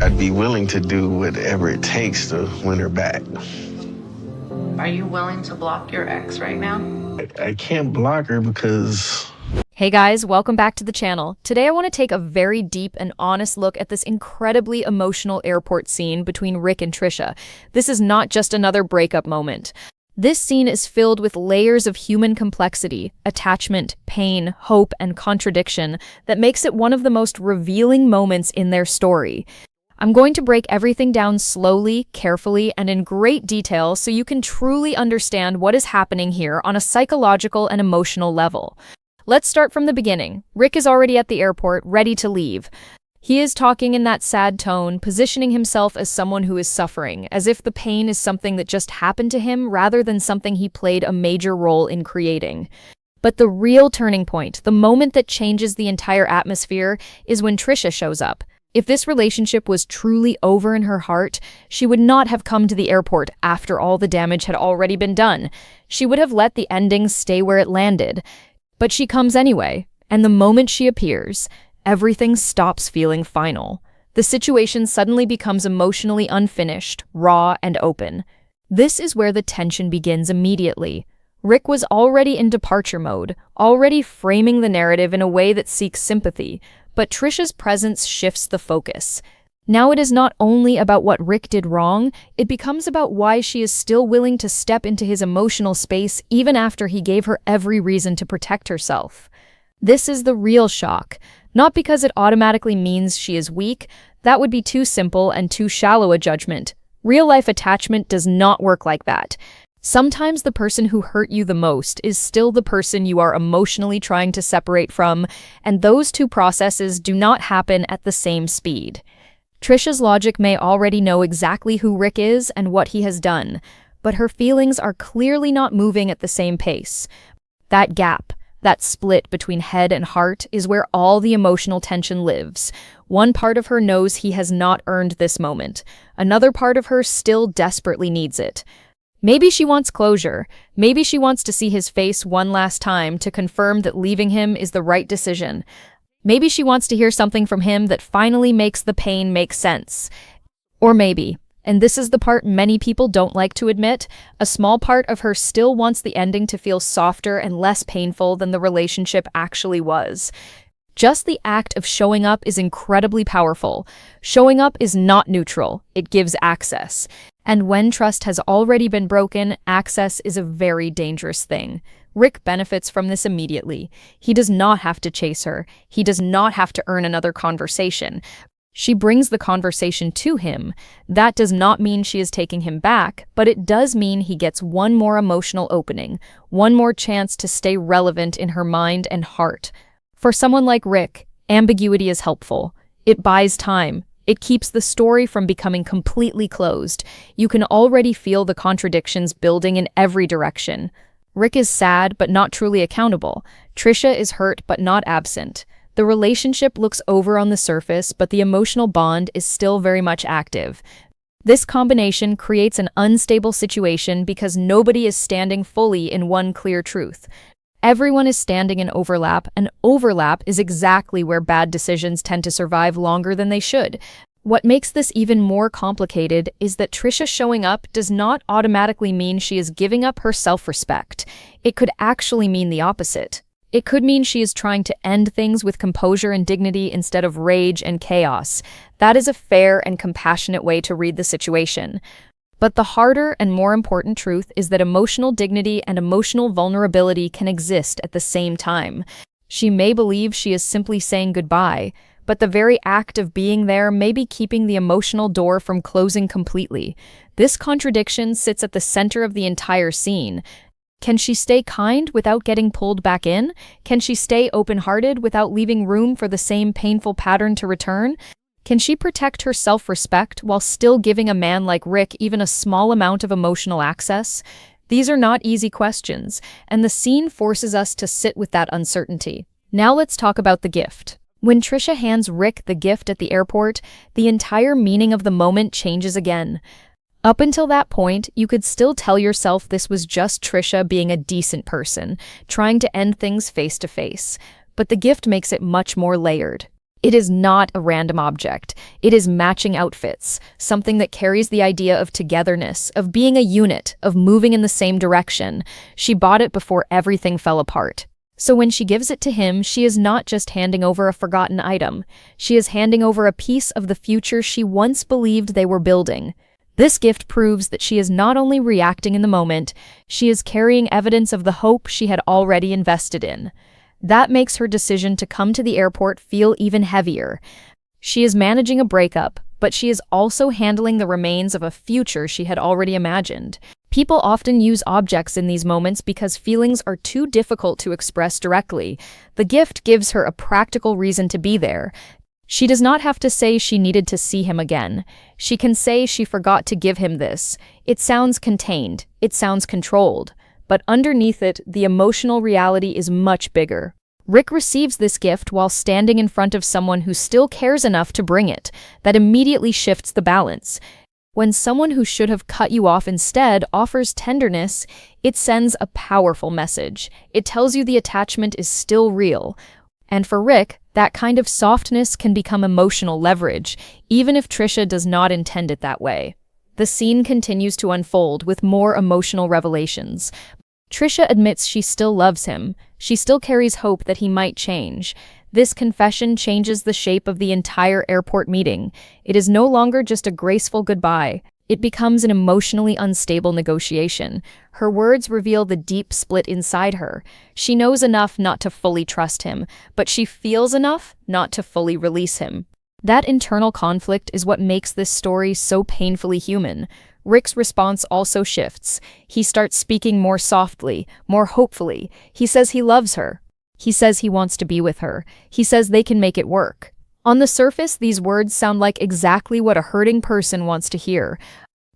I'd be willing to do whatever it takes to win her back. Are you willing to block your ex right now? I can't block her because... Hey guys, welcome back to the channel. Today I want to take a very deep and honest look at this incredibly emotional airport scene between Rick and Trisha. This is not just another breakup moment. This scene is filled with layers of human complexity, attachment, pain, hope, and contradiction that makes it one of the most revealing moments in their story. I'm going to break everything down slowly, carefully, and in great detail so you can truly understand what is happening here on a psychological and emotional level. Let's start from the beginning. Rick is already at the airport, ready to leave. He is talking in that sad tone, positioning himself as someone who is suffering, as if the pain is something that just happened to him rather than something he played a major role in creating. But the real turning point, the moment that changes the entire atmosphere, is when Trisha shows up. If this relationship was truly over in her heart, she would not have come to the airport after all the damage had already been done. She would have let the ending stay where it landed. But she comes anyway, and the moment she appears, everything stops feeling final. The situation suddenly becomes emotionally unfinished, raw, and open. This is where the tension begins immediately. Rick was already in departure mode, already framing the narrative in a way that seeks sympathy, but Trisha's presence shifts the focus. Now it is not only about what Rick did wrong, it becomes about why she is still willing to step into his emotional space even after he gave her every reason to protect herself. This is the real shock. Not because it automatically means she is weak, that would be too simple and too shallow a judgment. Real-life attachment does not work like that. Sometimes the person who hurt you the most is still the person you are emotionally trying to separate from, and those two processes do not happen at the same speed. Trisha's logic may already know exactly who Rick is and what he has done, but her feelings are clearly not moving at the same pace. That gap, that split between head and heart, is where all the emotional tension lives. One part of her knows he has not earned this moment. Another part of her still desperately needs it. Maybe she wants closure. Maybe she wants to see his face one last time to confirm that leaving him is the right decision. Maybe she wants to hear something from him that finally makes the pain make sense. Or maybe, and this is the part many people don't like to admit, a small part of her still wants the ending to feel softer and less painful than the relationship actually was. Just the act of showing up is incredibly powerful. Showing up is not neutral, it gives access. And when trust has already been broken, access is a very dangerous thing. Rick benefits from this immediately. He does not have to chase her. He does not have to earn another conversation. She brings the conversation to him. That does not mean she is taking him back, but it does mean he gets one more emotional opening, one more chance to stay relevant in her mind and heart. For someone like Rick, ambiguity is helpful. It buys time. It keeps the story from becoming completely closed. You can already feel the contradictions building in every direction. Rick is sad but not truly accountable. Trisha is hurt but not absent. The relationship looks over on the surface, but the emotional bond is still very much active. This combination creates an unstable situation because nobody is standing fully in one clear truth. Everyone is standing in overlap, and overlap is exactly where bad decisions tend to survive longer than they should. What makes this even more complicated is that Trisha showing up does not automatically mean she is giving up her self-respect. It could actually mean the opposite. It could mean she is trying to end things with composure and dignity instead of rage and chaos. That is a fair and compassionate way to read the situation. But the harder and more important truth is that emotional dignity and emotional vulnerability can exist at the same time. She may believe she is simply saying goodbye, but the very act of being there may be keeping the emotional door from closing completely. This contradiction sits at the center of the entire scene. Can she stay kind without getting pulled back in? Can she stay open-hearted without leaving room for the same painful pattern to return? Can she protect her self-respect while still giving a man like Rick even a small amount of emotional access? These are not easy questions, and the scene forces us to sit with that uncertainty. Now let's talk about the gift. When Trisha hands Rick the gift at the airport, the entire meaning of the moment changes again. Up until that point, you could still tell yourself this was just Trisha being a decent person, trying to end things face to face. But the gift makes it much more layered. It is not a random object. It is matching outfits, something that carries the idea of togetherness, of being a unit, of moving in the same direction. She bought it before everything fell apart. So when she gives it to him, she is not just handing over a forgotten item. She is handing over a piece of the future she once believed they were building. This gift proves that she is not only reacting in the moment, she is carrying evidence of the hope she had already invested in. That makes her decision to come to the airport feel even heavier. She is managing a breakup, but she is also handling the remains of a future she had already imagined. People often use objects in these moments because feelings are too difficult to express directly. The gift gives her a practical reason to be there. She does not have to say she needed to see him again. She can say she forgot to give him this. It sounds contained. It sounds controlled. But underneath it, the emotional reality is much bigger. Rick receives this gift while standing in front of someone who still cares enough to bring it. That immediately shifts the balance. When someone who should have cut you off instead offers tenderness, it sends a powerful message. It tells you the attachment is still real. And for Rick, that kind of softness can become emotional leverage, even if Trisha does not intend it that way. The scene continues to unfold with more emotional revelations. Trisha admits she still loves him. She still carries hope that he might change. This confession changes the shape of the entire airport meeting. It is no longer just a graceful goodbye. It becomes an emotionally unstable negotiation. Her words reveal the deep split inside her. She knows enough not to fully trust him, but she feels enough not to fully release him. That internal conflict is what makes this story so painfully human. Rick's response also shifts. He starts speaking more softly, more hopefully. He says he loves her. He says he wants to be with her. He says they can make it work. On the surface, these words sound like exactly what a hurting person wants to hear.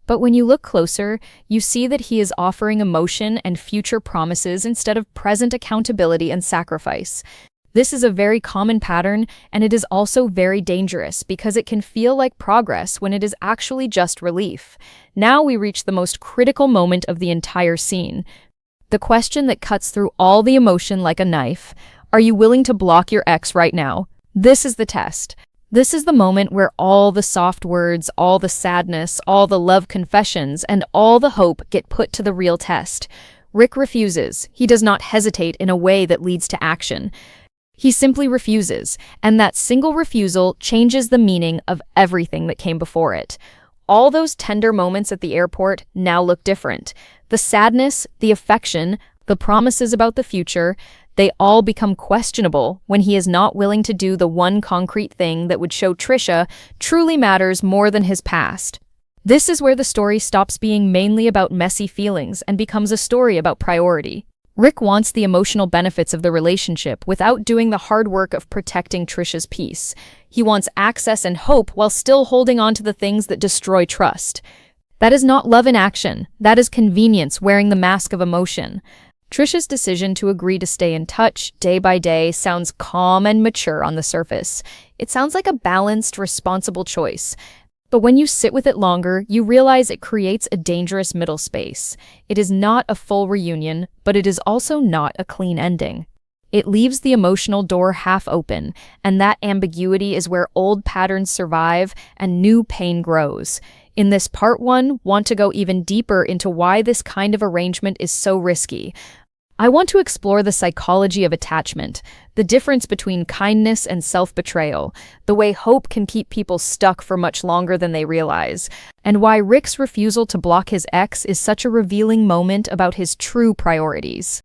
But when you look closer, you see that he is offering emotion and future promises instead of present accountability and sacrifice. This is a very common pattern, and it is also very dangerous because it can feel like progress when it is actually just relief. Now we reach the most critical moment of the entire scene. The question that cuts through all the emotion like a knife: are you willing to block your ex right now? This is the test. This is the moment where all the soft words, all the sadness, all the love confessions, and all the hope get put to the real test. Rick refuses. He does not hesitate in a way that leads to action. He simply refuses, and that single refusal changes the meaning of everything that came before it. All those tender moments at the airport now look different. The sadness, the affection, the promises about the future, they all become questionable when he is not willing to do the one concrete thing that would show Trisha truly matters more than his past. This is where the story stops being mainly about messy feelings and becomes a story about priority. Rick wants the emotional benefits of the relationship without doing the hard work of protecting Trisha's peace. He wants access and hope while still holding on to the things that destroy trust. That is not love in action. That is convenience wearing the mask of emotion. Trisha's decision to agree to stay in touch day by day sounds calm and mature on the surface. It sounds like a balanced, responsible choice. But when you sit with it longer, you realize it creates a dangerous middle space. It is not a full reunion, but it is also not a clean ending. It leaves the emotional door half open, and that ambiguity is where old patterns survive and new pain grows. In this part 1, want to go even deeper into why this kind of arrangement is so risky. I want to explore the psychology of attachment, the difference between kindness and self-betrayal, the way hope can keep people stuck for much longer than they realize, and why Rick's refusal to block his ex is such a revealing moment about his true priorities.